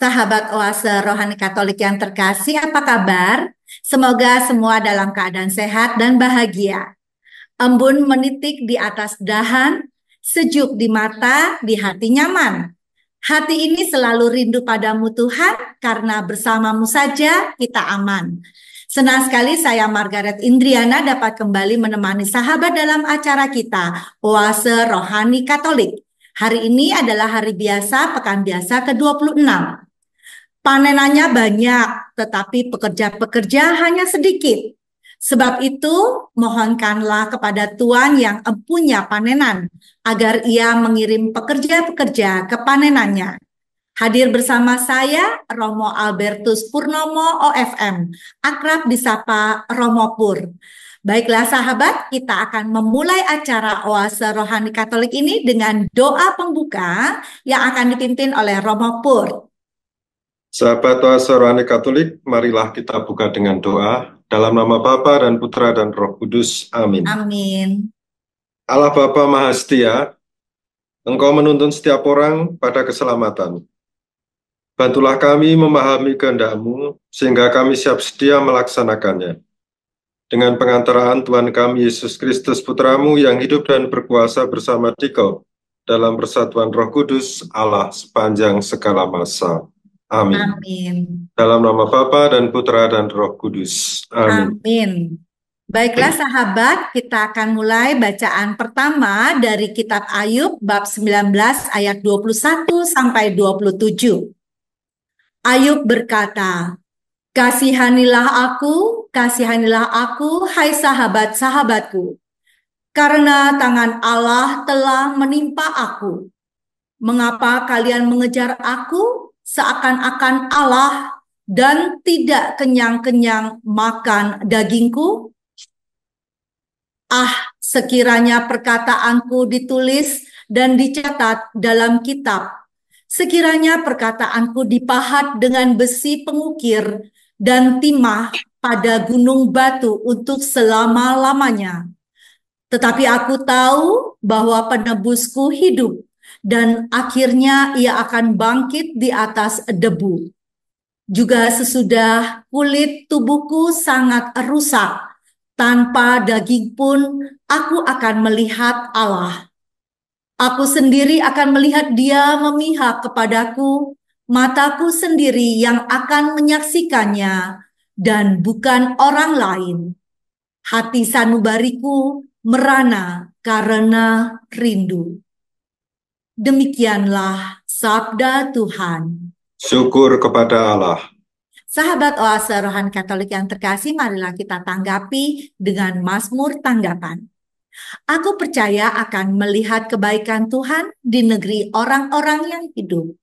Sahabat Oase Rohani Katolik yang terkasih, apa kabar? Semoga semua dalam keadaan sehat dan bahagia. Embun menitik di atas dahan, sejuk di mata, di hati nyaman. Hati ini selalu rindu padamu Tuhan, karena bersamamu saja kita aman. Senang sekali saya Margaret Indriana dapat kembali menemani sahabat dalam acara kita, Oase Rohani Katolik. Hari ini adalah hari biasa, pekan biasa ke-26. Panenannya banyak, tetapi pekerja-pekerja hanya sedikit. Sebab itu, mohonkanlah kepada Tuhan yang empunya panenan, agar ia mengirim pekerja-pekerja ke panenannya. Hadir bersama saya, Romo Albertus Purnomo OFM, akrab disapa Romo Pur. Baiklah sahabat, kita akan memulai acara Oase Rohani Katolik ini dengan doa pembuka yang akan dipimpin oleh Romo Pur. Sahabat Oase Rohani Katolik, marilah kita buka dengan doa dalam nama Bapa dan Putra dan Roh Kudus. Amin. Amin. Allah Bapa Maha Setia, Engkau menuntun setiap orang pada keselamatan. Bantulah kami memahami kehendak-Mu, sehingga kami siap sedia melaksanakannya. Dengan pengantaraan Tuhan kami Yesus Kristus Putra-Mu yang hidup dan berkuasa bersama Dikau dalam persatuan Roh Kudus, Allah sepanjang segala masa. Amin. Amin. Dalam nama Bapa dan Putra dan Roh Kudus. Amin. Amin. Baiklah sahabat, kita akan mulai bacaan pertama dari kitab Ayub bab 19 ayat 21 sampai 27. Ayub berkata, kasihanilah aku, hai sahabat-sahabatku, karena tangan Allah telah menimpa aku. Mengapa kalian mengejar aku seakan-akan Allah dan tidak kenyang-kenyang makan dagingku? Ah, sekiranya perkataanku ditulis dan dicatat dalam kitab. Sekiranya perkataanku dipahat dengan besi pengukir dan timah pada gunung batu untuk selama-lamanya. Tetapi aku tahu bahwa penebusku hidup, dan akhirnya ia akan bangkit di atas debu. Juga sesudah kulit tubuhku sangat rusak, tanpa daging pun aku akan melihat Allah. Aku sendiri akan melihat Dia memihak kepadaku, mataku sendiri yang akan menyaksikannya, dan bukan orang lain. Hati sanubariku merana karena rindu. Demikianlah sabda Tuhan. Syukur kepada Allah. Sahabat Oase Rohani Katolik yang terkasih, marilah kita tanggapi dengan Mazmur tanggapan. Aku percaya akan melihat kebaikan Tuhan di negeri orang-orang yang hidup.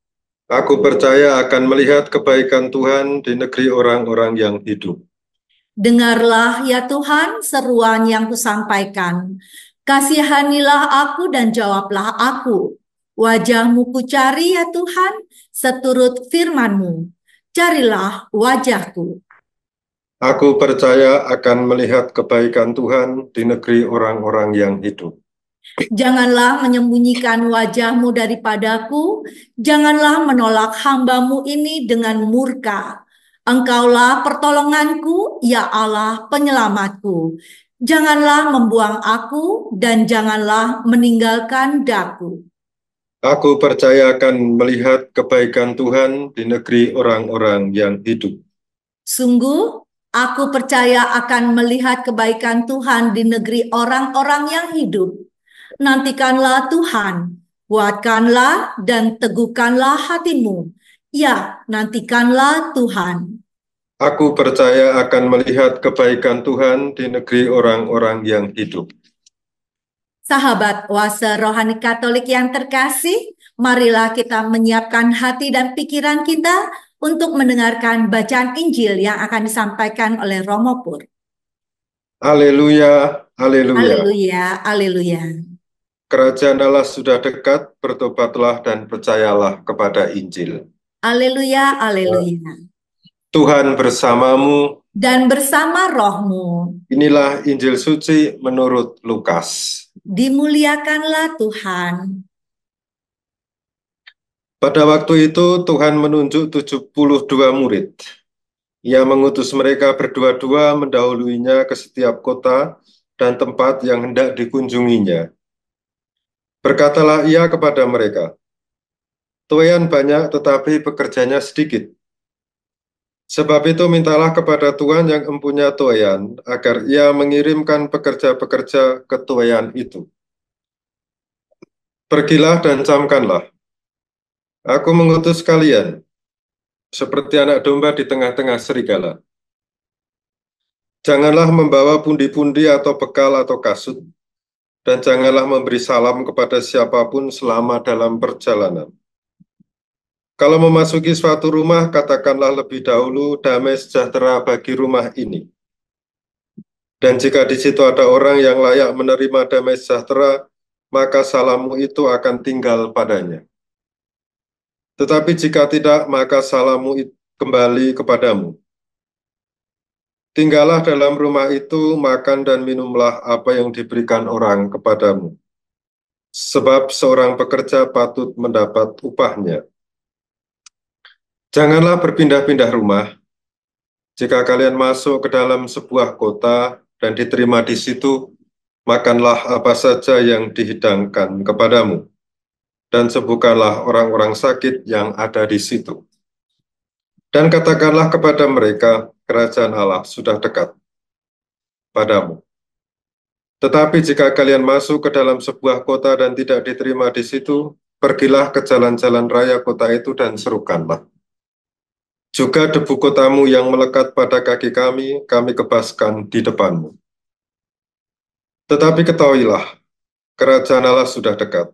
Aku percaya akan melihat kebaikan Tuhan di negeri orang-orang yang hidup. Dengarlah ya Tuhan seruan yang kusampaikan. Kasihanilah aku dan jawablah aku. Wajah-Mu kucari ya Tuhan, seturut firman-Mu. Carilah wajahku. Aku percaya akan melihat kebaikan Tuhan di negeri orang-orang yang hidup. Janganlah menyembunyikan wajah-Mu daripadaku, janganlah menolak hamba-Mu ini dengan murka. Engkaulah pertolonganku, ya Allah penyelamatku. Janganlah membuang aku dan janganlah meninggalkan daku. Aku percaya akan melihat kebaikan Tuhan di negeri orang-orang yang hidup. Sungguh, aku percaya akan melihat kebaikan Tuhan di negeri orang-orang yang hidup. Nantikanlah Tuhan, kuatkanlah dan teguhkanlah hatimu. Ya, nantikanlah Tuhan. Aku percaya akan melihat kebaikan Tuhan di negeri orang-orang yang hidup. Sahabat Oase Rohani Katolik yang terkasih, marilah kita menyiapkan hati dan pikiran kita untuk mendengarkan bacaan Injil yang akan disampaikan oleh Romo Pur. Haleluya, haleluya. Haleluya, haleluya. Kerajaan Allah sudah dekat, bertobatlah dan percayalah kepada Injil. Haleluya, haleluya. Tuhan bersamamu. Dan bersama rohmu. Inilah Injil suci menurut Lukas. Dimuliakanlah Tuhan. Pada waktu itu Tuhan menunjuk 72 murid. Ia mengutus mereka berdua-dua mendahuluinya ke setiap kota dan tempat yang hendak dikunjunginya. Berkatalah ia kepada mereka, "Tuaian banyak tetapi pekerjanya sedikit. Sebab itu mintalah kepada Tuhan yang empunya tuaian, agar ia mengirimkan pekerja-pekerja ke tuaian itu. Pergilah dan camkanlah. Aku mengutus kalian, seperti anak domba di tengah-tengah serigala. Janganlah membawa pundi-pundi atau bekal atau kasut, dan janganlah memberi salam kepada siapapun selama dalam perjalanan. Kalau memasuki suatu rumah, katakanlah lebih dahulu damai sejahtera bagi rumah ini. Dan jika di situ ada orang yang layak menerima damai sejahtera, maka salammu itu akan tinggal padanya. Tetapi jika tidak, maka salammu kembali kepadamu. Tinggallah dalam rumah itu, makan dan minumlah apa yang diberikan orang kepadamu. Sebab seorang pekerja patut mendapat upahnya. Janganlah berpindah-pindah rumah. Jika kalian masuk ke dalam sebuah kota dan diterima di situ, makanlah apa saja yang dihidangkan kepadamu, dan sembuhkanlah orang-orang sakit yang ada di situ. Dan katakanlah kepada mereka, kerajaan Allah sudah dekat padamu. Tetapi jika kalian masuk ke dalam sebuah kota dan tidak diterima di situ, pergilah ke jalan-jalan raya kota itu dan serukanlah. Juga debu kotamu yang melekat pada kaki kami kebaskan di depanmu. Tetapi ketahuilah, kerajaan Allah sudah dekat.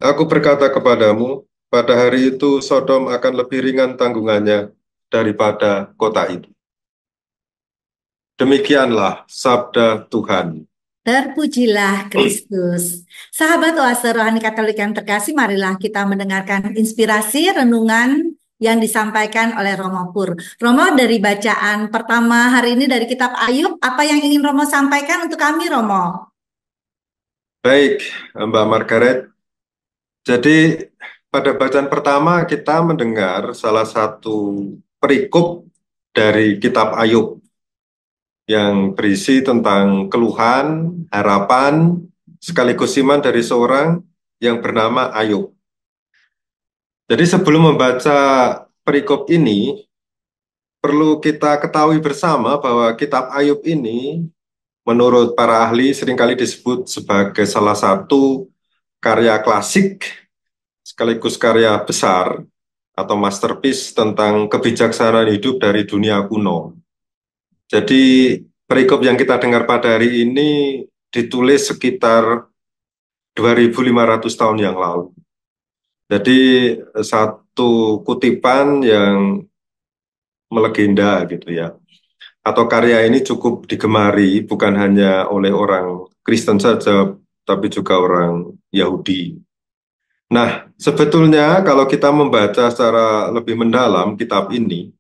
Aku berkata kepadamu, pada hari itu Sodom akan lebih ringan tanggungannya daripada kota itu. Demikianlah sabda Tuhan. Terpujilah Kristus. Sahabat Oase Rohani Katolik yang terkasih, marilah kita mendengarkan inspirasi renungan yang disampaikan oleh Romo Pur. Romo, dari bacaan pertama hari ini dari kitab Ayub, apa yang ingin Romo sampaikan untuk kami, Romo? Baik, Mbak Margaret. Jadi pada bacaan pertama kita mendengar salah satu perikop dari kitab Ayub yang berisi tentang keluhan, harapan, sekaligus iman dari seorang yang bernama Ayub. Jadi sebelum membaca perikop ini, perlu kita ketahui bersama bahwa kitab Ayub ini menurut para ahli seringkali disebut sebagai salah satu karya klasik sekaligus karya besar atau masterpiece tentang kebijaksanaan hidup dari dunia kuno. Jadi perikop yang kita dengar pada hari ini ditulis sekitar 2.500 tahun yang lalu. Jadi satu kutipan yang melegenda gitu ya. Atau karya ini cukup digemari bukan hanya oleh orang Kristen saja, tapi juga orang Yahudi. Nah, sebetulnya kalau kita membaca secara lebih mendalam kitab ini,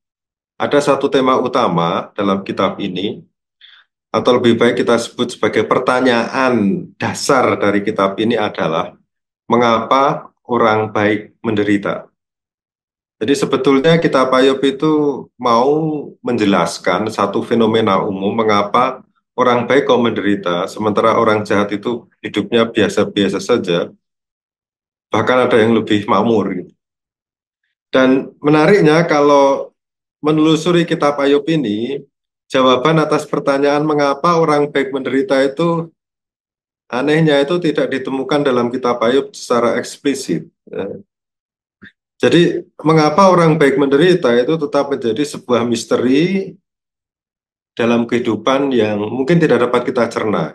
ada satu tema utama dalam kitab ini, atau lebih baik kita sebut sebagai pertanyaan dasar dari kitab ini adalah, mengapa orang baik menderita? Jadi sebetulnya kitab Ayub itu mau menjelaskan satu fenomena umum, mengapa orang baik kok menderita, sementara orang jahat itu hidupnya biasa-biasa saja, bahkan ada yang lebih makmur gitu. Dan menariknya kalau menelusuri kitab Ayub ini, jawaban atas pertanyaan mengapa orang baik menderita itu anehnya itu tidak ditemukan dalam kitab Ayub secara eksplisit. Jadi mengapa orang baik menderita itu tetap menjadi sebuah misteri dalam kehidupan yang mungkin tidak dapat kita cerna.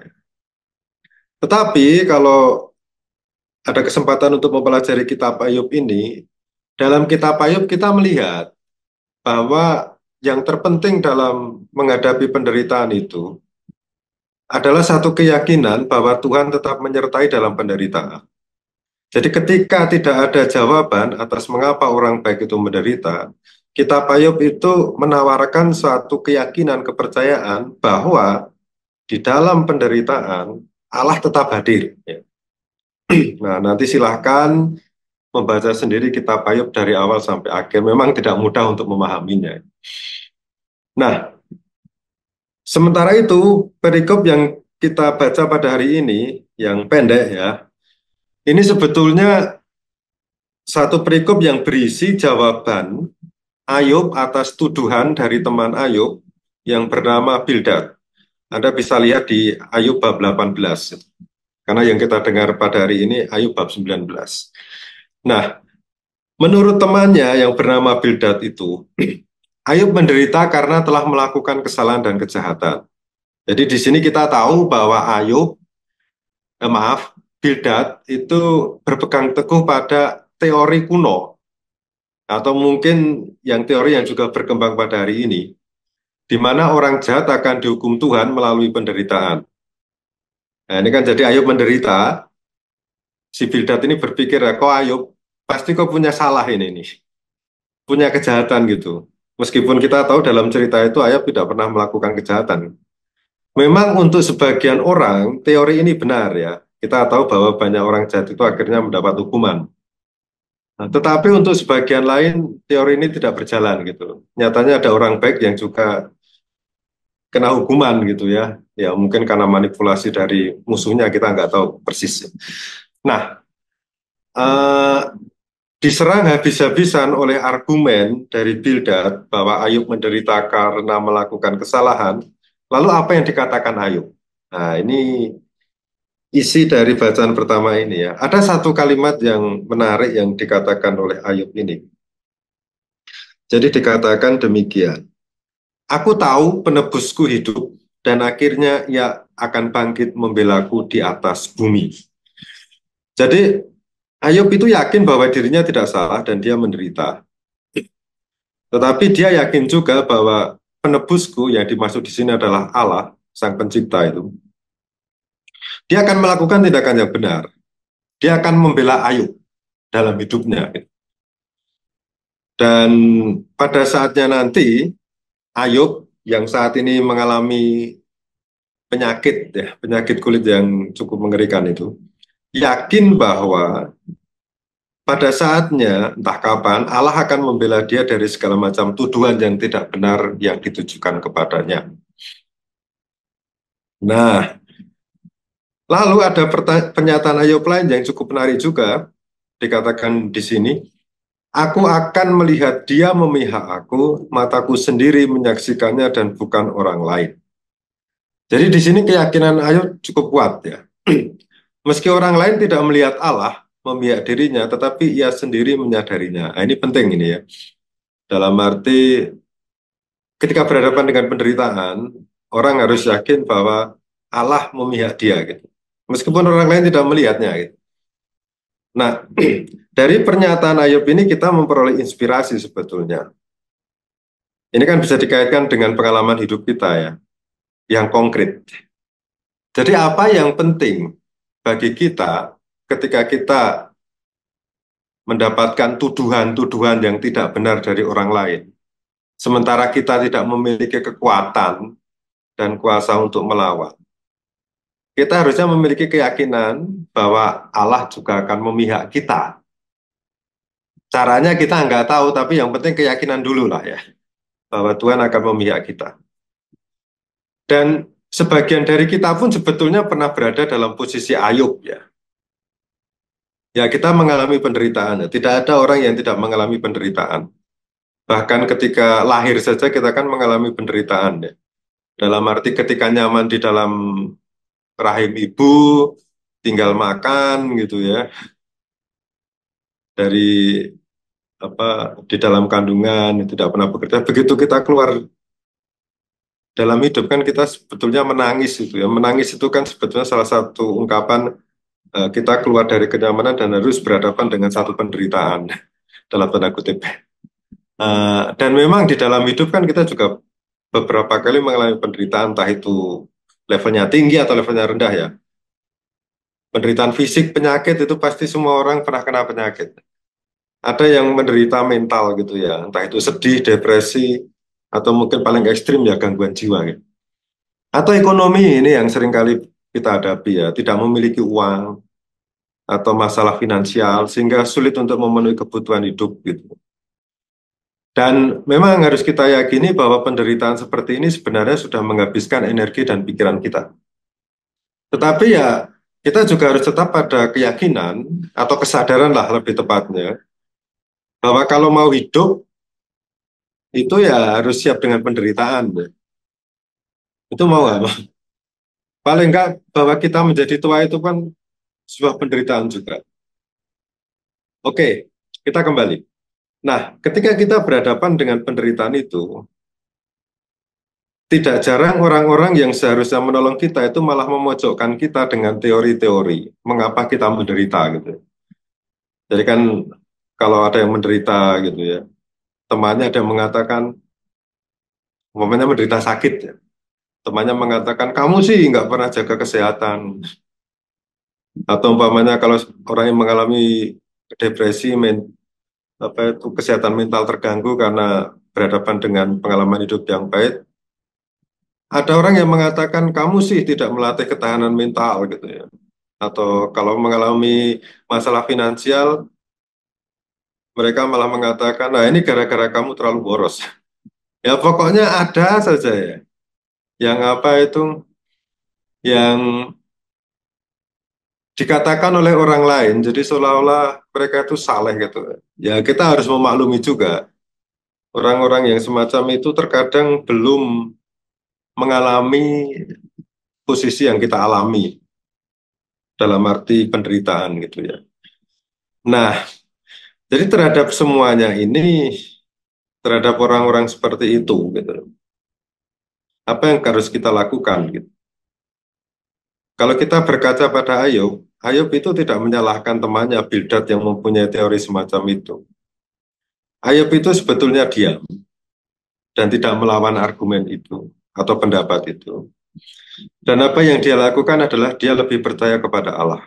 Tetapi kalau ada kesempatan untuk mempelajari kitab Ayub ini, dalam kitab Ayub kita melihat bahwa yang terpenting dalam menghadapi penderitaan itu adalah satu keyakinan bahwa Tuhan tetap menyertai dalam penderitaan. Jadi ketika tidak ada jawaban atas mengapa orang baik itu menderita, kitab Ayub itu menawarkan suatu keyakinan, kepercayaan bahwa di dalam penderitaan Allah tetap hadir. Nah, nanti silahkan membaca sendiri kitab Ayub dari awal sampai akhir. Memang tidak mudah untuk memahaminya. Nah, sementara itu perikop yang kita baca pada hari ini, yang pendek ya, ini sebetulnya satu perikop yang berisi jawaban Ayub atas tuduhan dari teman Ayub yang bernama Bildad. Anda bisa lihat di Ayub bab 18. Karena yang kita dengar pada hari ini Ayub bab 19. Nah, menurut temannya yang bernama Bildad itu, Ayub menderita karena telah melakukan kesalahan dan kejahatan. Jadi di sini kita tahu bahwa Bildad itu berpegang teguh pada teori kuno, atau mungkin yang teori yang juga berkembang pada hari ini, di mana orang jahat akan dihukum Tuhan melalui penderitaan. Nah, ini kan jadi Ayub menderita, si Bildad ini berpikir, ya, kok Ayub, pasti kok punya salah ini nih, punya kejahatan gitu. Meskipun kita tahu dalam cerita itu Ayub tidak pernah melakukan kejahatan. Memang untuk sebagian orang, teori ini benar ya. Kita tahu bahwa banyak orang jahat itu akhirnya mendapat hukuman. Nah, tetapi untuk sebagian lain, teori ini tidak berjalan gitu. Nyatanya ada orang baik yang juga kena hukuman gitu ya. Ya mungkin karena manipulasi dari musuhnya, kita nggak tahu persis. Nah, eh, diserang habis-habisan oleh argumen dari Bildad bahwa Ayub menderita karena melakukan kesalahan. Lalu apa yang dikatakan Ayub? Nah, ini isi dari bacaan pertama ini ya. Ada satu kalimat yang menarik yang dikatakan oleh Ayub ini. Jadi dikatakan demikian. Aku tahu penebusku hidup dan akhirnya ia akan bangkit membelaku di atas bumi. Jadi Ayub itu yakin bahwa dirinya tidak salah dan dia menderita. Tetapi dia yakin juga bahwa penebusku yang dimaksud di sini adalah Allah, Sang Pencipta itu. Dia akan melakukan tindakan yang benar. Dia akan membela Ayub dalam hidupnya. Dan pada saatnya nanti, Ayub yang saat ini mengalami penyakit, ya, penyakit kulit yang cukup mengerikan itu, yakin bahwa pada saatnya, entah kapan, Allah akan membela dia dari segala macam tuduhan yang tidak benar yang ditujukan kepadanya. Nah, lalu ada pernyataan Ayub lain yang cukup menarik juga, dikatakan di sini, aku akan melihat dia memihak aku, mataku sendiri menyaksikannya dan bukan orang lain. Jadi di sini keyakinan Ayub cukup kuat ya. Meski orang lain tidak melihat Allah memihak dirinya, tetapi ia sendiri menyadarinya. Nah, ini penting ini ya. Dalam arti ketika berhadapan dengan penderitaan, orang harus yakin bahwa Allah memihak dia gitu. Meskipun orang lain tidak melihatnya gitu. Nah, dari pernyataan Ayub ini kita memperoleh inspirasi sebetulnya. Ini kan bisa dikaitkan dengan pengalaman hidup kita ya, yang konkret. Jadi apa yang penting bagi kita ketika kita mendapatkan tuduhan-tuduhan yang tidak benar dari orang lain, sementara kita tidak memiliki kekuatan dan kuasa untuk melawan. Kita harusnya memiliki keyakinan bahwa Allah juga akan memihak kita. Caranya kita nggak tahu, tapi yang penting keyakinan dulu lah ya, bahwa Tuhan akan memihak kita. Dan sebagian dari kita pun sebetulnya pernah berada dalam posisi Ayub ya. Ya kita mengalami penderitaan, ya. Tidak ada orang yang tidak mengalami penderitaan. Bahkan ketika lahir saja kita kan mengalami penderitaan ya. Dalam arti ketika nyaman di dalam rahim ibu, tinggal makan gitu ya. Dari di dalam kandungan tidak pernah bekerja. Begitu kita keluar dalam hidup kan kita sebetulnya menangis itu ya. Menangis itu kan sebetulnya salah satu ungkapan kita keluar dari kenyamanan dan harus berhadapan dengan satu penderitaan dalam tanda kutip. Dan memang di dalam hidup kan kita juga beberapa kali mengalami penderitaan, entah itu levelnya tinggi atau levelnya rendah ya. Penderitaan fisik, penyakit itu pasti semua orang pernah kena penyakit. Ada yang menderita mental gitu ya, entah itu sedih, depresi, atau mungkin paling ekstrim ya gangguan jiwa gitu. Atau ekonomi ini yang seringkali kita hadapi ya, tidak memiliki uang, atau masalah finansial sehingga sulit untuk memenuhi kebutuhan hidup gitu. Dan memang harus kita yakini bahwa penderitaan seperti ini sebenarnya sudah menghabiskan energi dan pikiran kita. Tetapi ya kita juga harus tetap pada keyakinan atau kesadaran lah lebih tepatnya bahwa kalau mau hidup itu ya harus siap dengan penderitaan. Ya. Itu mau nggak? Paling enggak bahwa kita menjadi tua itu kan sebuah penderitaan juga. Oke, kita kembali. Nah, ketika kita berhadapan dengan penderitaan itu, tidak jarang orang-orang yang seharusnya menolong kita itu malah memojokkan kita dengan teori-teori mengapa kita menderita gitu. Jadi kan kalau ada yang menderita gitu ya, temannya ada yang mengatakan, umpamanya menderita sakit ya, temannya mengatakan kamu sih nggak pernah jaga kesehatan, atau umpamanya kalau orang yang mengalami depresi, apa itu kesehatan mental terganggu karena berhadapan dengan pengalaman hidup yang baik, ada orang yang mengatakan kamu sih tidak melatih ketahanan mental gitu ya. Atau kalau mengalami masalah finansial, mereka malah mengatakan, nah ini gara-gara kamu terlalu boros. Ya pokoknya ada saja ya, yang apa itu, yang dikatakan oleh orang lain, jadi seolah-olah mereka itu saleh gitu. Ya kita harus memaklumi juga, orang-orang yang semacam itu terkadang belum mengalami posisi yang kita alami, dalam arti penderitaan gitu ya. Nah, jadi terhadap semuanya ini, terhadap orang-orang seperti itu gitu, apa yang harus kita lakukan gitu. Kalau kita berkaca pada Ayub, Ayub itu tidak menyalahkan temannya Bildad yang mempunyai teori semacam itu. Ayub itu sebetulnya diam dan tidak melawan argumen itu atau pendapat itu. Dan apa yang dia lakukan adalah dia lebih percaya kepada Allah.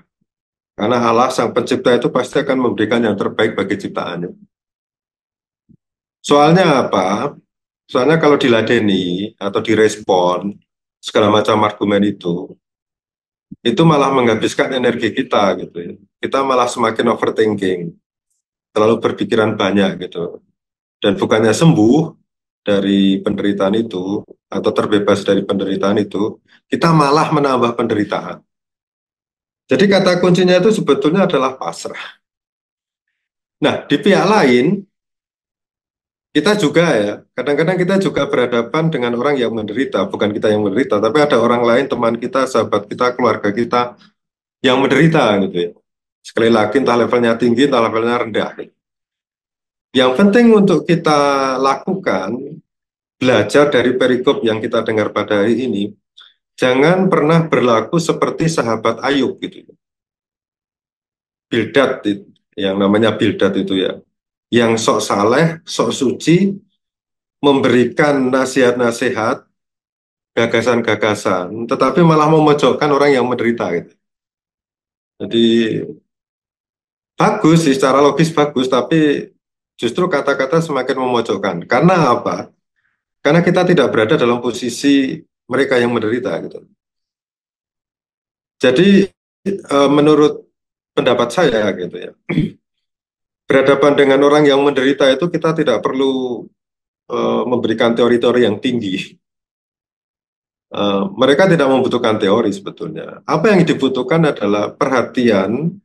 Karena Allah sang pencipta itu pasti akan memberikan yang terbaik bagi ciptaannya. Soalnya apa? Soalnya kalau diladeni atau direspon segala macam argumen itu malah menghabiskan energi kita gitu ya. Kita malah semakin overthinking, terlalu berpikiran banyak gitu. Dan bukannya sembuh dari penderitaan itu atau terbebas dari penderitaan itu, kita malah menambah penderitaan. Jadi kata kuncinya itu sebetulnya adalah pasrah. Nah, di pihak lain, kita juga ya, kadang-kadang kita juga berhadapan dengan orang yang menderita, bukan kita yang menderita, tapi ada orang lain, teman kita, sahabat kita, keluarga kita yang menderita gitu ya. Sekali lagi, entah levelnya tinggi, entah levelnya rendah. Yang penting untuk kita lakukan, belajar dari perikop yang kita dengar pada hari ini, jangan pernah berlaku seperti sahabat Ayub gitu. Bildad, yang namanya Bildad itu ya. Yang sok saleh, sok suci, memberikan nasihat-nasihat, gagasan-gagasan, tetapi malah memojokkan orang yang menderita gitu. Jadi bagus sih, secara logis bagus, tapi justru kata-kata semakin memojokkan. Karena apa? Karena kita tidak berada dalam posisi mereka yang menderita gitu. Jadi menurut pendapat saya gitu ya, berhadapan dengan orang yang menderita itu kita tidak perlu memberikan teori-teori yang tinggi. Mereka tidak membutuhkan teori sebetulnya. Apa yang dibutuhkan adalah perhatian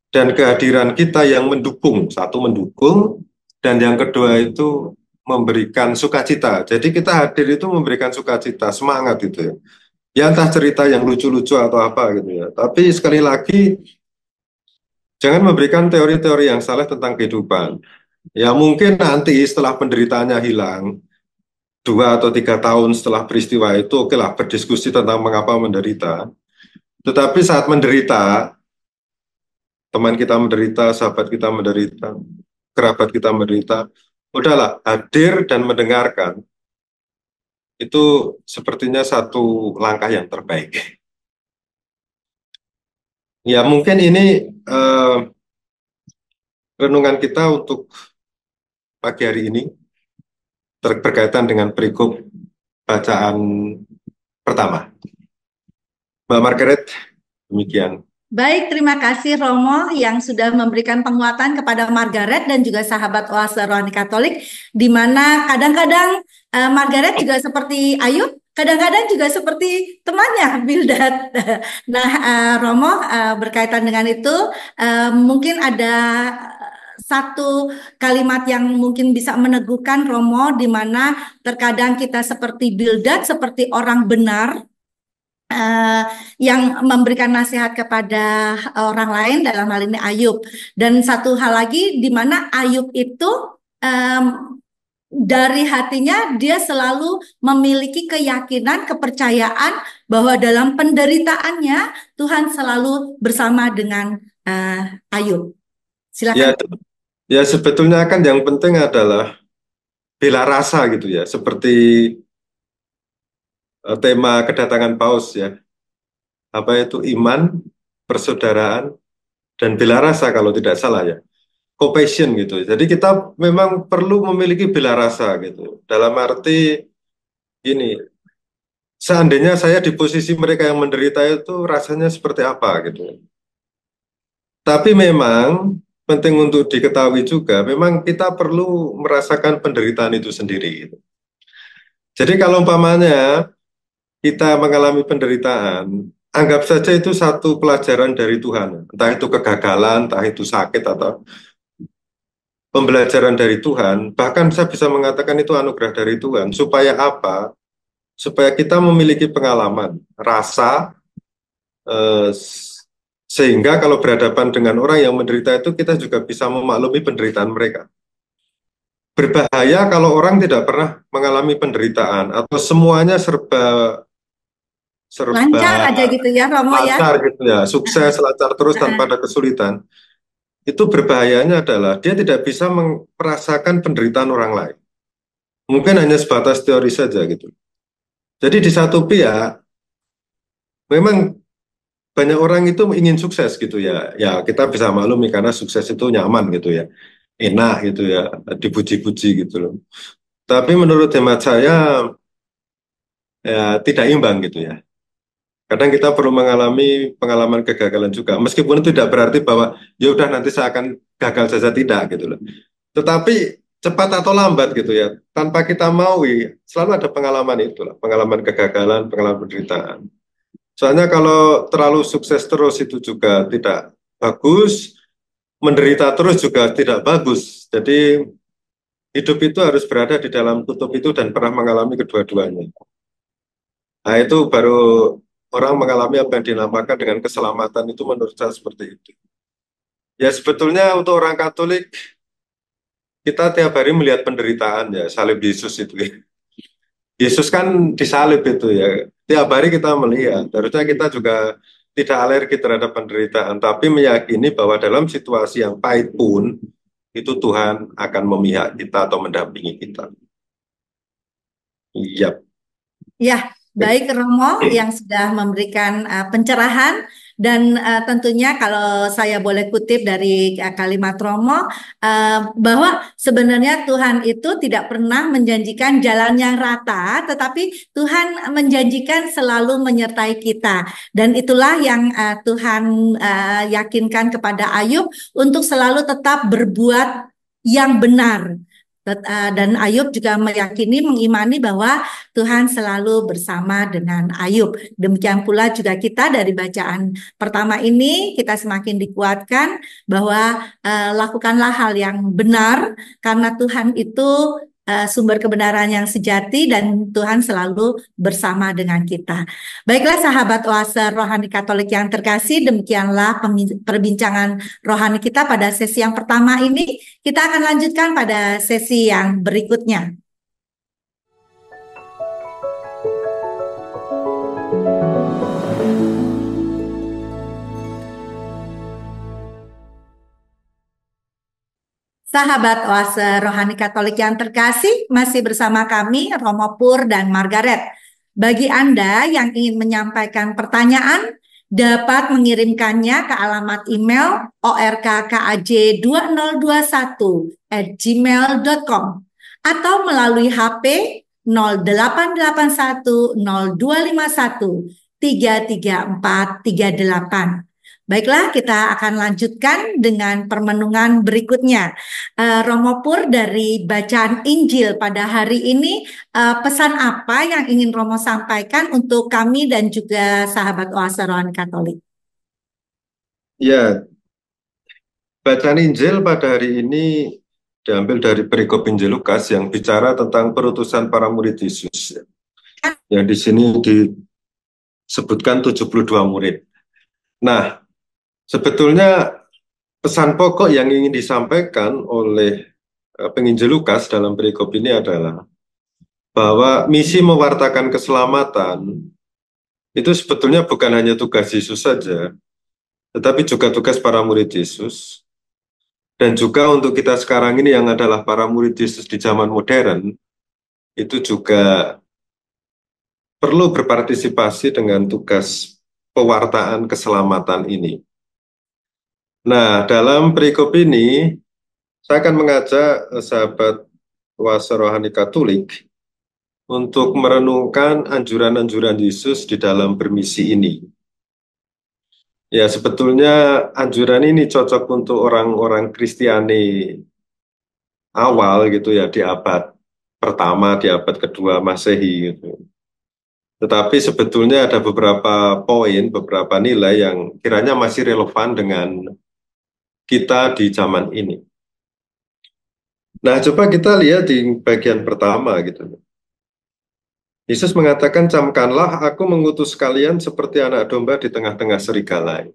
dan kehadiran kita yang mendukung. Satu mendukung, dan yang kedua itu memberikan sukacita. Jadi kita hadir itu memberikan sukacita, semangat itu ya. Ya entah cerita yang lucu-lucu atau apa gitu ya. Tapi sekali lagi, jangan memberikan teori-teori yang salah tentang kehidupan. Ya mungkin nanti setelah penderitaannya hilang, 2 atau 3 tahun setelah peristiwa itu, oke lah berdiskusi tentang mengapa menderita. Tetapi saat menderita, teman kita menderita, sahabat kita menderita, kerabat kita menderita, udahlah hadir dan mendengarkan. Itu sepertinya satu langkah yang terbaik. Ya mungkin ini eh, renungan kita untuk pagi hari ini berkaitan dengan perikop bacaan pertama. Mbak Margaret, demikian. Baik, terima kasih Romo yang sudah memberikan penguatan kepada Margaret dan juga sahabat Oase Rohani Katolik, di mana kadang-kadang Margaret juga seperti Ayub, kadang-kadang juga seperti temannya Bildad. Nah, Romo, berkaitan dengan itu, mungkin ada satu kalimat yang mungkin bisa meneguhkan Romo, di mana terkadang kita seperti Bildad, seperti orang benar eh, yang memberikan nasihat kepada orang lain, dalam hal ini Ayub. Dan satu hal lagi di mana Ayub itu em, dari hatinya dia selalu memiliki keyakinan, kepercayaan bahwa dalam penderitaannya Tuhan selalu bersama dengan Ayub. Ya, Silakan. ya sebetulnya kan yang penting adalah bela rasa gitu ya, seperti tema kedatangan Paus ya, apa itu iman, persaudaraan, dan bela rasa kalau tidak salah ya, compassion gitu. Jadi kita memang perlu memiliki bela rasa gitu. Dalam arti gini, seandainya saya di posisi mereka yang menderita itu rasanya seperti apa gitu. Tapi memang penting untuk diketahui juga, memang kita perlu merasakan penderitaan itu sendiri gitu. Jadi kalau umpamanya kita mengalami penderitaan, anggap saja itu satu pelajaran dari Tuhan. Entah itu kegagalan, entah itu sakit, atau pembelajaran dari Tuhan. Bahkan saya bisa mengatakan itu anugerah dari Tuhan. Supaya apa? Supaya kita memiliki pengalaman, rasa, eh, sehingga kalau berhadapan dengan orang yang menderita itu, kita juga bisa memaklumi penderitaan mereka. Berbahaya kalau orang tidak pernah mengalami penderitaan, atau semuanya serba Lancar serba aja gitu ya, Romo ya. lancar gitu ya, sukses, lancar terus tanpa ada kesulitan. Itu berbahayanya adalah dia tidak bisa merasakan penderitaan orang lain. Mungkin hanya sebatas teori saja gitu. Jadi di satu pihak, memang banyak orang itu ingin sukses gitu ya. Ya kita bisa maklumi karena sukses itu nyaman gitu ya. Enak gitu ya, dipuji-puji gitu loh. Tapi menurut hemat saya, ya tidak imbang gitu ya. Kadang kita perlu mengalami pengalaman kegagalan juga. Meskipun itu tidak berarti bahwa ya udah nanti saya akan gagal saja, tidak gitu loh. Tetapi cepat atau lambat gitu ya, tanpa kita maui selalu ada pengalaman itulah, pengalaman kegagalan, pengalaman penderitaan. Soalnya kalau terlalu sukses terus itu juga tidak bagus, menderita terus juga tidak bagus. Jadi hidup itu harus berada di dalam kutub itu dan pernah mengalami kedua-duanya. Nah itu baru orang mengalami apa yang dinamakan dengan keselamatan, itu menurut saya seperti itu. Ya sebetulnya untuk orang Katolik, kita tiap hari melihat penderitaan ya, salib Yesus itu ya. Yesus kan disalib itu ya. Tiap hari kita melihat. Harusnya kita juga tidak alergi terhadap penderitaan, tapi meyakini bahwa dalam situasi yang pahit pun, itu Tuhan akan memihak kita atau mendampingi kita. Iya. Ya, baik Romo yang sudah memberikan pencerahan, dan tentunya kalau saya boleh kutip dari kalimat Romo, bahwa sebenarnya Tuhan itu tidak pernah menjanjikan jalan yang rata, tetapi Tuhan menjanjikan selalu menyertai kita. Dan itulah yang Tuhan yakinkan kepada Ayub untuk selalu tetap berbuat yang benar. Dan Ayub juga meyakini, mengimani bahwa Tuhan selalu bersama dengan Ayub. Demikian pula juga kita dari bacaan pertama ini, kita semakin dikuatkan bahwa lakukanlah hal yang benar, karena Tuhan itu sumber kebenaran yang sejati, dan Tuhan selalu bersama dengan kita. Baiklah sahabat Oase Rohani Katolik yang terkasih, demikianlah perbincangan rohani kita pada sesi yang pertama ini. Kita akan lanjutkan pada sesi yang berikutnya. Sahabat Oase Rohani Katolik yang terkasih, masih bersama kami Romo Pur dan Margaret. Bagi Anda yang ingin menyampaikan pertanyaan, dapat mengirimkannya ke alamat email orkkaj2021@gmail.com atau melalui HP 0881 0251 33438. Baiklah, kita akan lanjutkan dengan permenungan berikutnya. Romo Pur, dari bacaan Injil pada hari ini, pesan apa yang ingin Romo sampaikan untuk kami dan juga sahabat Oase Rohani Katolik? Ya, bacaan Injil pada hari ini diambil dari perikop Injil Lukas yang bicara tentang perutusan para murid Yesus. Yang di sini disebutkan 72 murid. Nah, sebetulnya pesan pokok yang ingin disampaikan oleh penginjil Lukas dalam perikop ini adalah bahwa misi mewartakan keselamatan itu sebetulnya bukan hanya tugas Yesus saja, tetapi juga tugas para murid Yesus. Dan juga untuk kita sekarang ini yang adalah para murid Yesus di zaman modern, itu juga perlu berpartisipasi dengan tugas pewartaan keselamatan ini. Nah, dalam perikop ini, saya akan mengajak sahabat Oase Rohani Katolik untuk merenungkan anjuran-anjuran Yesus di dalam bermisi ini. Ya, sebetulnya anjuran ini cocok untuk orang-orang Kristiani awal gitu ya, di abad pertama, di abad kedua Masehi gitu. Tetapi sebetulnya ada beberapa poin, beberapa nilai yang kiranya masih relevan dengan kita di zaman ini. Nah, coba kita lihat di bagian pertama gitu. Yesus mengatakan, camkanlah aku mengutus kalian seperti anak domba di tengah-tengah serigala.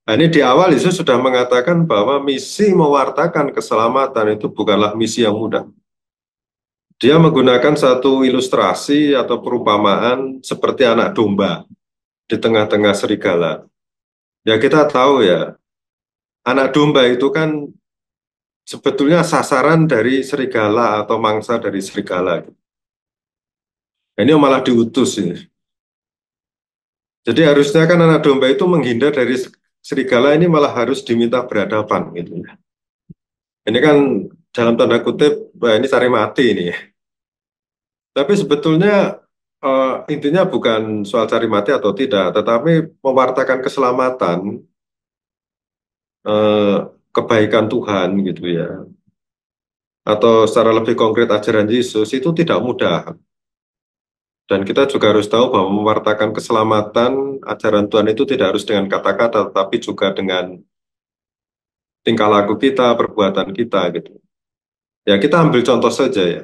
Nah, ini di awal Yesus sudah mengatakan bahwa misi mewartakan keselamatan itu bukanlah misi yang mudah. Dia menggunakan satu ilustrasi atau perumpamaan seperti anak domba di tengah-tengah serigala. Ya kita tahu ya, anak domba itu kan sebetulnya sasaran dari serigala atau mangsa dari serigala. Ini malah diutus ini. Jadi harusnya kan anak domba itu menghindar dari serigala, ini malah harus diminta berhadapan gitu. Ini kan dalam tanda kutip, ini cari mati ini. Tapi sebetulnya intinya bukan soal cari mati atau tidak, tetapi mewartakan keselamatan, eh, kebaikan Tuhan gitu ya. Atau secara lebih konkret ajaran Yesus itu tidak mudah. Dan kita juga harus tahu bahwa mewartakan keselamatan ajaran Tuhan itu tidak harus dengan kata-kata, tetapi juga dengan tingkah laku kita, perbuatan kita gitu. Ya kita ambil contoh saja ya.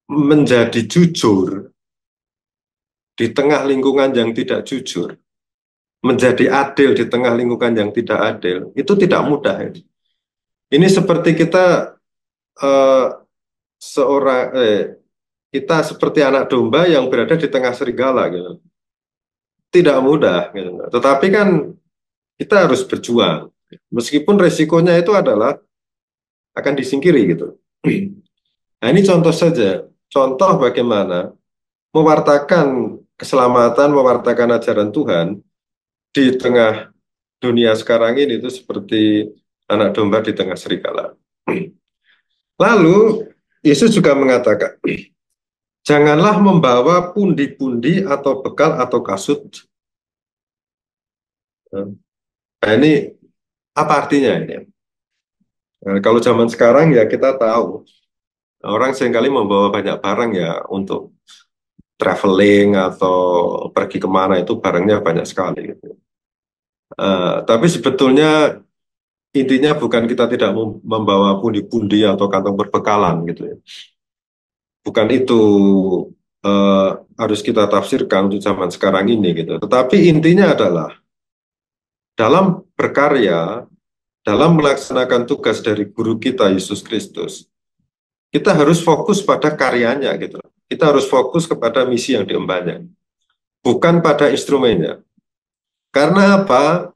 Menjadi jujur di tengah lingkungan yang tidak jujur, menjadi adil di tengah lingkungan yang tidak adil, itu tidak mudah. Ya. Ini seperti kita eh, seorang kita seperti anak domba yang berada di tengah serigala gitu. Tidak mudah gitu. Tetapi kan kita harus berjuang. Meskipun resikonya itu adalah akan disingkiri gitu. Nah, ini contoh saja. Contoh bagaimana mewartakan keselamatan, mewartakan ajaran Tuhan di tengah dunia sekarang ini itu seperti anak domba di tengah serigala. Lalu Yesus juga mengatakan, janganlah membawa pundi-pundi atau bekal atau kasut. Nah, ini apa artinya ini? Nah, kalau zaman sekarang ya kita tahu orang seringkali membawa banyak barang ya untuk traveling atau pergi kemana itu barangnya banyak sekali. Gitu. Tapi sebetulnya intinya bukan kita tidak membawa pundi-pundi atau kantong berbekalan gitu ya. Bukan itu eh, harus kita tafsirkan untuk zaman sekarang ini gitu. Tetapi intinya adalah dalam berkarya, dalam melaksanakan tugas dari guru kita Yesus Kristus, kita harus fokus pada karyanya gitu. Kita harus fokus kepada misi yang diembannya, bukan pada instrumennya. Karena apa?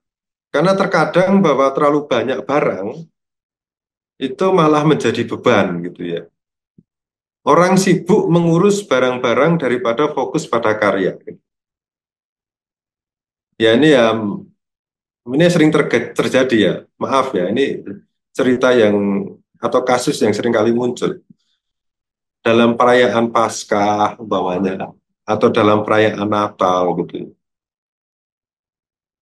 Karena terkadang bahwa terlalu banyak barang itu malah menjadi beban gitu ya. Orang sibuk mengurus barang-barang daripada fokus pada karya. Ya ini sering terjadi ya. Maaf ya, ini cerita yang atau kasus yang sering kali muncul dalam perayaan Paskah umpamanya atau dalam perayaan Natal gitu.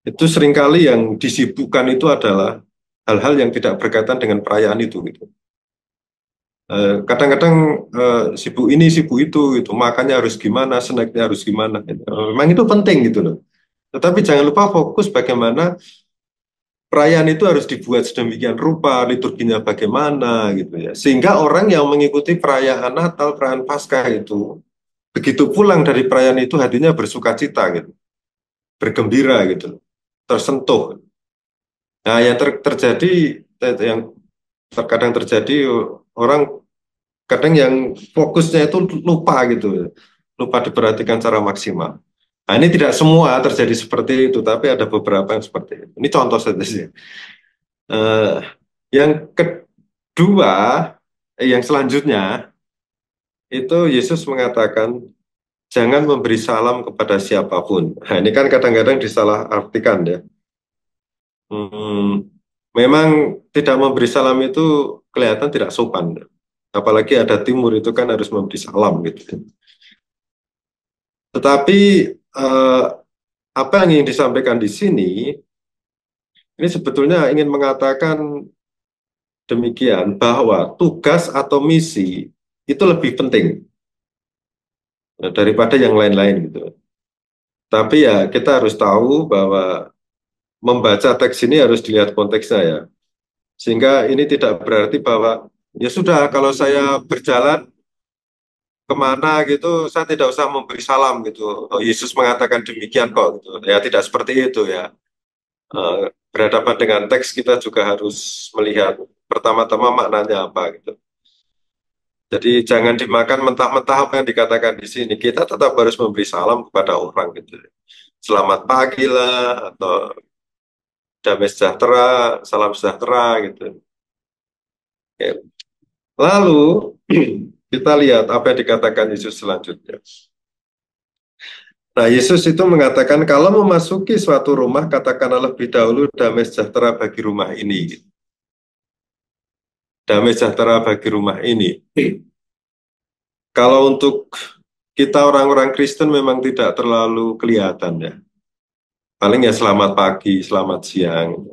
Itu seringkali yang disibukkan itu adalah hal-hal yang tidak berkaitan dengan perayaan itu gitu. Kadang-kadang sibuk ini, sibuk itu, gitu. Makannya harus gimana, snacknya harus gimana. Gitu. Memang itu penting gitu loh. Tetapi jangan lupa fokus bagaimana perayaan itu harus dibuat sedemikian rupa, liturginya bagaimana gitu ya. Sehingga orang yang mengikuti perayaan Natal, perayaan Paskah itu, begitu pulang dari perayaan itu hatinya bersuka cita gitu, bergembira gitu, tersentuh. Nah, yang terjadi, yang terkadang terjadi orang kadang yang fokusnya itu lupa gitu, lupa diperhatikan secara maksimal. Nah, ini tidak semua terjadi seperti itu, tapi ada beberapa yang seperti itu. Ini contoh saja sih. Eh, yang kedua, yang selanjutnya itu Yesus mengatakan jangan memberi salam kepada siapapun. Nah, ini kan kadang-kadang disalahartikan ya. Hmm, memang tidak memberi salam itu kelihatan tidak sopan. Apalagi ada timur itu kan harus memberi salam gitu. Tetapi eh, apa yang ingin disampaikan di sini, ini sebetulnya ingin mengatakan demikian bahwa tugas atau misi itu lebih penting daripada yang lain-lain gitu. Tapi ya kita harus tahu bahwa membaca teks ini harus dilihat konteksnya ya. Sehingga ini tidak berarti bahwa ya sudah kalau saya berjalan kemana gitu saya tidak usah memberi salam gitu. Oh, Yesus mengatakan demikian kok gitu. Ya tidak seperti itu ya. Berhadapan dengan teks kita juga harus melihat pertama-tama maknanya apa gitu. Jadi jangan dimakan mentah-mentah apa yang dikatakan di sini. Kita tetap harus memberi salam kepada orang gitu. Selamat pagi lah atau damai sejahtera, salam sejahtera gitu. Oke. Lalu kita lihat apa yang dikatakan Yesus selanjutnya. Nah, Yesus itu mengatakan kalau memasuki suatu rumah katakanlah lebih dahulu damai sejahtera bagi rumah ini. Damai sejahtera bagi rumah ini. Kalau untuk kita orang-orang Kristen memang tidak terlalu kelihatan ya. Paling ya selamat pagi, selamat siang.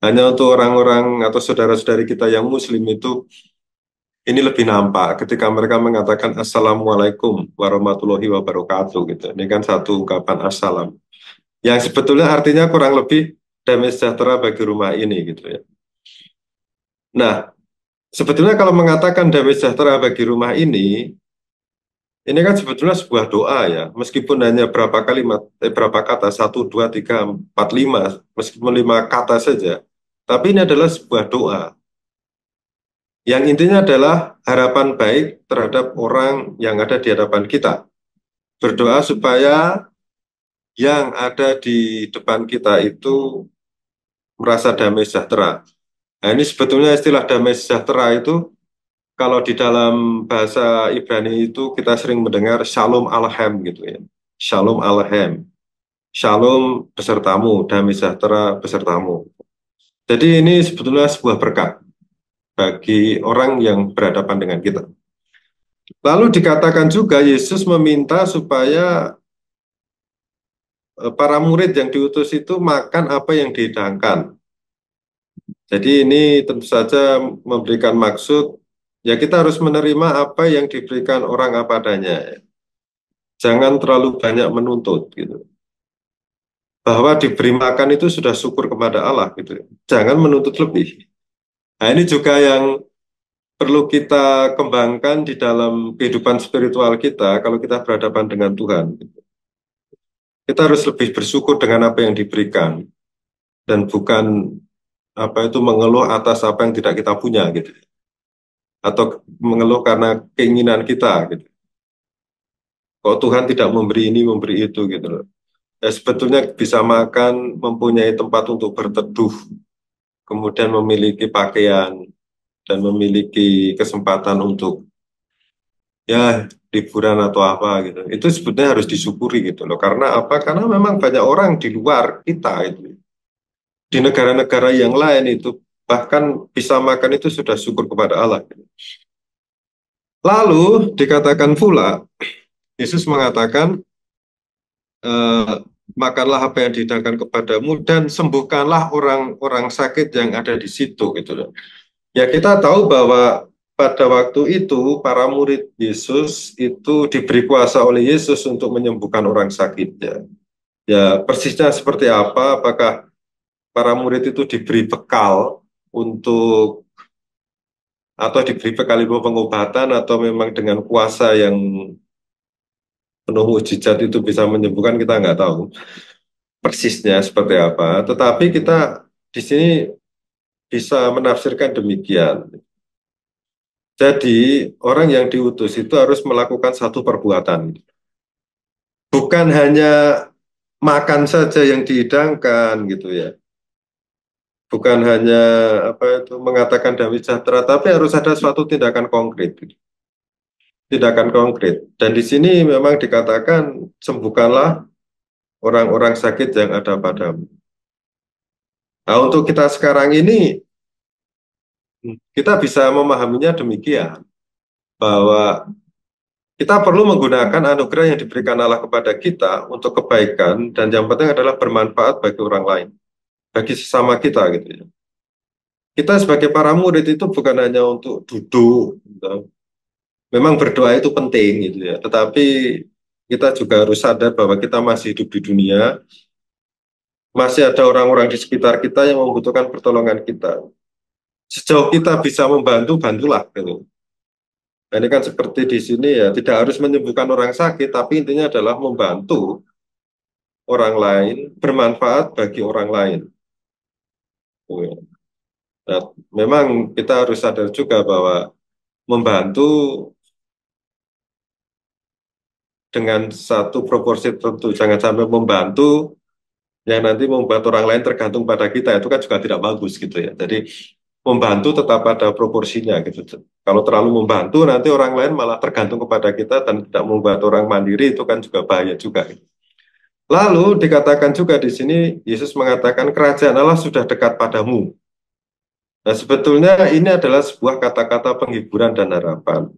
Hanya untuk orang-orang atau saudara-saudari kita yang Muslim itu ini lebih nampak ketika mereka mengatakan Assalamualaikum warahmatullahi wabarakatuh gitu. Ini kan satu ungkapan assalam. Yang sebetulnya artinya kurang lebih damai sejahtera bagi rumah ini gitu ya. Nah, sebetulnya kalau mengatakan damai sejahtera bagi rumah ini kan sebetulnya sebuah doa ya. Meskipun hanya berapa kalimat, berapa kata, satu, dua, tiga, empat, lima, meskipun lima kata saja. Tapi ini adalah sebuah doa. Yang intinya adalah harapan baik terhadap orang yang ada di hadapan kita. Berdoa supaya yang ada di depan kita itu merasa damai sejahtera. Nah, ini sebetulnya istilah damai sejahtera itu kalau di dalam bahasa Ibrani itu kita sering mendengar Shalom Aleichem gitu ya. Shalom Aleichem. Shalom besertamu, damai sejahtera besertamu. Jadi ini sebetulnya sebuah berkat bagi orang yang berhadapan dengan kita. Lalu dikatakan juga Yesus meminta supaya para murid yang diutus itu makan apa yang dihidangkan. Jadi ini tentu saja memberikan maksud, ya kita harus menerima apa yang diberikan orang apa adanya. Jangan terlalu banyak menuntut gitu. Bahwa diberi makan itu sudah syukur kepada Allah gitu. Jangan menuntut lebih. Nah ini juga yang perlu kita kembangkan di dalam kehidupan spiritual kita kalau kita berhadapan dengan Tuhan. Kita harus lebih bersyukur dengan apa yang diberikan dan bukan apa itu mengeluh atas apa yang tidak kita punya gitu. Atau mengeluh karena keinginan kita gitu. Kok Tuhan tidak memberi ini, memberi itu gitu loh. Ya, sebetulnya bisa makan, mempunyai tempat untuk berteduh, kemudian memiliki pakaian dan memiliki kesempatan untuk ya liburan atau apa gitu. Itu sebetulnya harus disyukuri gitu loh. Karena apa? Karena memang banyak orang di luar kita itu. Di negara-negara yang lain itu bahkan bisa makan itu sudah syukur kepada Allah. Lalu dikatakan pula, Yesus mengatakan makanlah apa yang dihidangkan kepadamu dan sembuhkanlah orang-orang sakit yang ada di situ gitu loh. Ya kita tahu bahwa pada waktu itu para murid Yesus itu diberi kuasa oleh Yesus untuk menyembuhkan orang sakit ya. Ya persisnya seperti apa? Apakah para murid itu diberi bekal untuk atau diberi bekal ilmu pengobatan atau memang dengan kuasa yang penuh mujizat itu bisa menyembuhkan kita nggak tahu persisnya seperti apa. Tetapi kita di sini bisa menafsirkan demikian. Jadi orang yang diutus itu harus melakukan satu perbuatan. Bukan hanya makan saja yang dihidangkan gitu ya. Bukan hanya apa itu mengatakan damai sejahtera, tapi harus ada suatu tindakan konkret. Gitu. Tindakan konkret. Dan di sini memang dikatakan sembuhkanlah orang-orang sakit yang ada padamu. Nah, untuk kita sekarang ini kita bisa memahaminya demikian bahwa kita perlu menggunakan anugerah yang diberikan Allah kepada kita untuk kebaikan dan yang penting adalah bermanfaat bagi orang lain, bagi sesama kita gitu ya. Kita sebagai para murid itu bukan hanya untuk duduk, gitu. Memang berdoa itu penting gitu ya, tetapi kita juga harus sadar bahwa kita masih hidup di dunia, masih ada orang-orang di sekitar kita yang membutuhkan pertolongan kita. Sejauh kita bisa membantu, bantulah gitu. Nah, ini kan seperti di sini ya, tidak harus menyembuhkan orang sakit, tapi intinya adalah membantu orang lain, bermanfaat bagi orang lain. Nah, memang kita harus sadar juga bahwa membantu dengan satu proporsi tertentu, jangan sampai membantu yang nanti membuat orang lain tergantung pada kita, itu kan juga tidak bagus gitu ya. Jadi membantu tetap ada proporsinya gitu. Kalau terlalu membantu nanti orang lain malah tergantung kepada kita dan tidak membuat orang mandiri itu kan juga bahaya juga. Lalu dikatakan juga di sini Yesus mengatakan kerajaan Allah sudah dekat padamu. Nah, sebetulnya ini adalah sebuah kata-kata penghiburan dan harapan.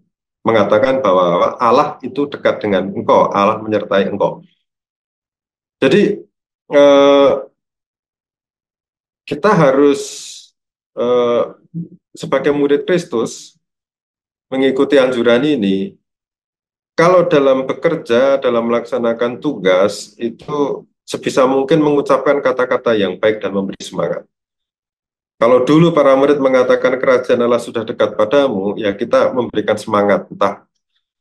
Mengatakan bahwa Allah itu dekat dengan engkau, Allah menyertai engkau. Jadi eh, kita harus eh, sebagai murid Kristus mengikuti anjuran ini. Kalau dalam bekerja, dalam melaksanakan tugas, itu sebisa mungkin mengucapkan kata-kata yang baik dan memberi semangat. Kalau dulu para murid mengatakan kerajaan Allah sudah dekat padamu, ya kita memberikan semangat, entah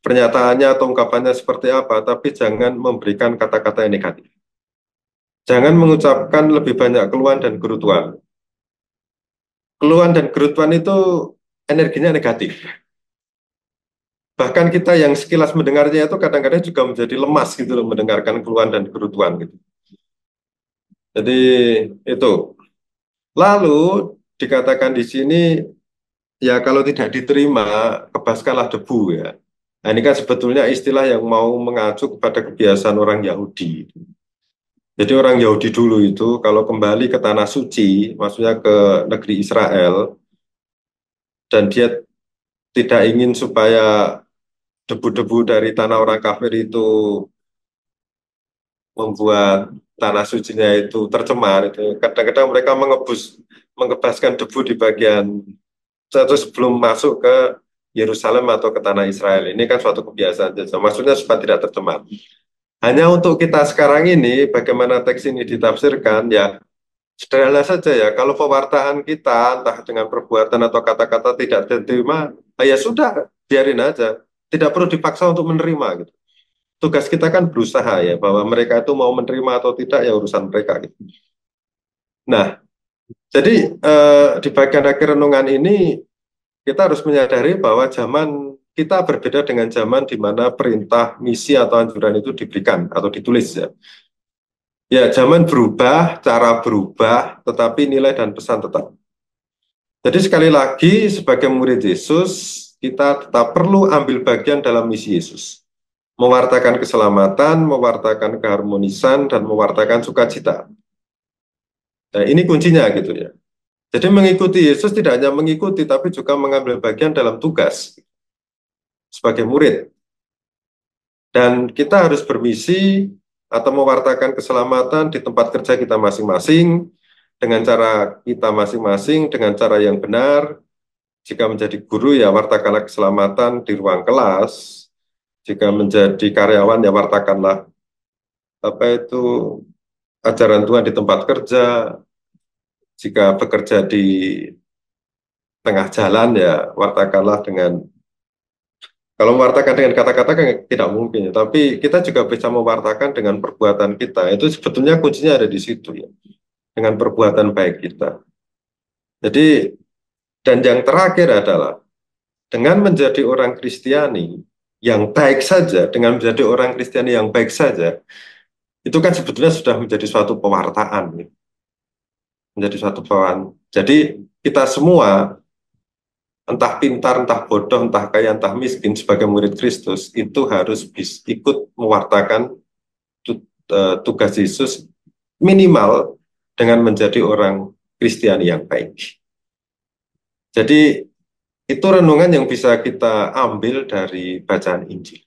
pernyataannya atau ungkapannya seperti apa, tapi jangan memberikan kata-kata yang negatif. Jangan mengucapkan lebih banyak keluhan dan gerutuan. Keluhan dan gerutuan itu energinya negatif. Bahkan kita yang sekilas mendengarnya itu kadang-kadang juga menjadi lemas gitu loh mendengarkan keluhan dan gerutuan gitu. Jadi itu. Lalu dikatakan di sini ya kalau tidak diterima kebaskanlah debu ya. Nah ini kan sebetulnya istilah yang mau mengacu kepada kebiasaan orang Yahudi. Jadi orang Yahudi dulu itu kalau kembali ke tanah suci, maksudnya ke negeri Israel, dan dia tidak ingin supaya debu-debu dari tanah orang kafir itu membuat tanah sucinya itu tercemar itu kadang-kadang mereka mengebaskan debu di bagian satu sebelum masuk ke Yerusalem atau ke tanah Israel. Ini kan suatu kebiasaan saja. Maksudnya supaya tidak tercemar. Hanya untuk kita sekarang ini, bagaimana teks ini ditafsirkan, ya sederhana saja ya. Kalau pewartaan kita, entah dengan perbuatan atau kata-kata tidak diterima, ya sudah, biarin aja. Tidak perlu dipaksa untuk menerima gitu. Tugas kita kan berusaha ya, bahwa mereka itu mau menerima atau tidak ya urusan mereka gitu. Nah, jadi di bagian akhir renungan ini kita harus menyadari bahwa zaman kita berbeda dengan zaman di mana perintah, misi atau anjuran itu diberikan atau ditulis ya. Ya, zaman berubah, cara berubah, tetapi nilai dan pesan tetap. Jadi sekali lagi sebagai murid Yesus, kita tetap perlu ambil bagian dalam misi Yesus. Mewartakan keselamatan, mewartakan keharmonisan, dan mewartakan sukacita. Nah, ini kuncinya gitu ya. Jadi mengikuti Yesus tidak hanya mengikuti, tapi juga mengambil bagian dalam tugas sebagai murid. Dan kita harus bermisi atau mewartakan keselamatan di tempat kerja kita masing-masing, dengan cara kita masing-masing, dengan cara yang benar. Jika menjadi guru, ya wartakanlah keselamatan di ruang kelas. Jika menjadi karyawan, ya wartakanlah apa itu ajaran Tuhan di tempat kerja. Jika bekerja di tengah jalan, ya wartakanlah dengan, kalau mewartakan dengan kata-kata kan tidak mungkin, ya. Tapi kita juga bisa mewartakan dengan perbuatan kita. Itu sebetulnya kuncinya ada di situ, ya, dengan perbuatan baik kita. Jadi, dan yang terakhir adalah dengan menjadi orang Kristiani yang baik saja, dengan menjadi orang Kristiani yang baik saja, itu kan sebetulnya sudah menjadi suatu pewartaan, ya. Menjadi suatu pewartaan. Jadi kita semua, entah pintar, entah bodoh, entah kaya, entah miskin, sebagai murid Kristus, itu harus ikut mewartakan tugas Yesus, minimal dengan menjadi orang Kristiani yang baik. Jadi itu renungan yang bisa kita ambil dari bacaan Injil.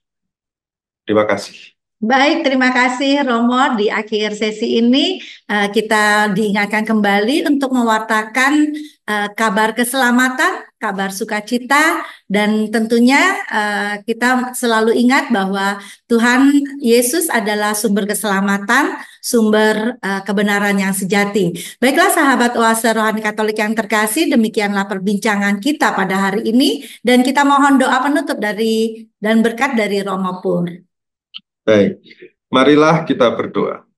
Terima kasih. Baik, terima kasih Romo. Di akhir sesi ini kita diingatkan kembali untuk mewartakan kabar keselamatan, kabar sukacita, dan tentunya kita selalu ingat bahwa Tuhan Yesus adalah sumber keselamatan, sumber kebenaran yang sejati. Baiklah sahabat Oase Rohani Katolik yang terkasih, demikianlah perbincangan kita pada hari ini, dan kita mohon doa penutup dan berkat dari Romo Pur. Baik, marilah kita berdoa.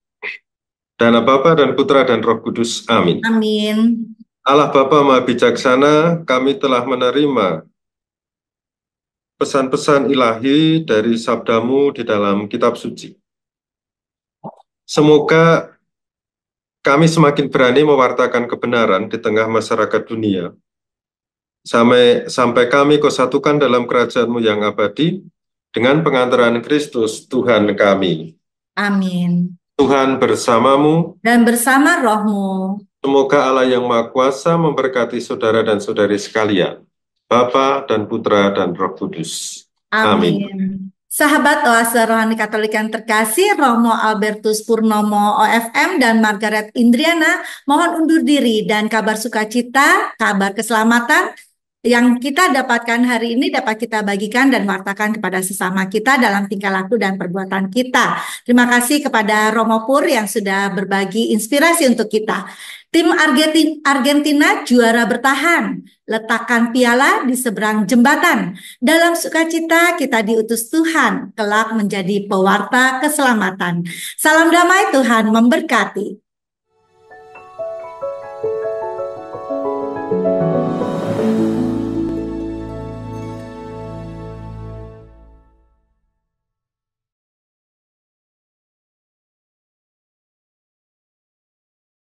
Dalam Bapa dan Putra dan Roh Kudus. Amin. Amin. Allah Bapa Maha Bijaksana, kami telah menerima pesan-pesan ilahi dari sabdamu di dalam kitab suci. Semoga kami semakin berani mewartakan kebenaran di tengah masyarakat dunia, sampai kami kau satukan dalam kerajaan-Mu yang abadi, dengan pengantaran Kristus Tuhan kami. Amin. Tuhan bersamamu dan bersama rohmu. Semoga Allah yang Maha Kuasa memberkati saudara dan saudari sekalian, Bapa dan Putra dan Roh Kudus. Amin. Sahabat Oase Rohani Katolik yang terkasih, Romo Albertus Purnomo OFM dan Margaret Indriana mohon undur diri, dan kabar sukacita, kabar keselamatan yang kita dapatkan hari ini dapat kita bagikan dan wartakan kepada sesama kita dalam tingkah laku dan perbuatan kita. Terima kasih kepada Romo Pur yang sudah berbagi inspirasi untuk kita. Tim Argentina juara bertahan, letakkan piala di seberang jembatan. Dalam sukacita kita diutus Tuhan, kelak menjadi pewarta keselamatan. Salam damai, Tuhan memberkati.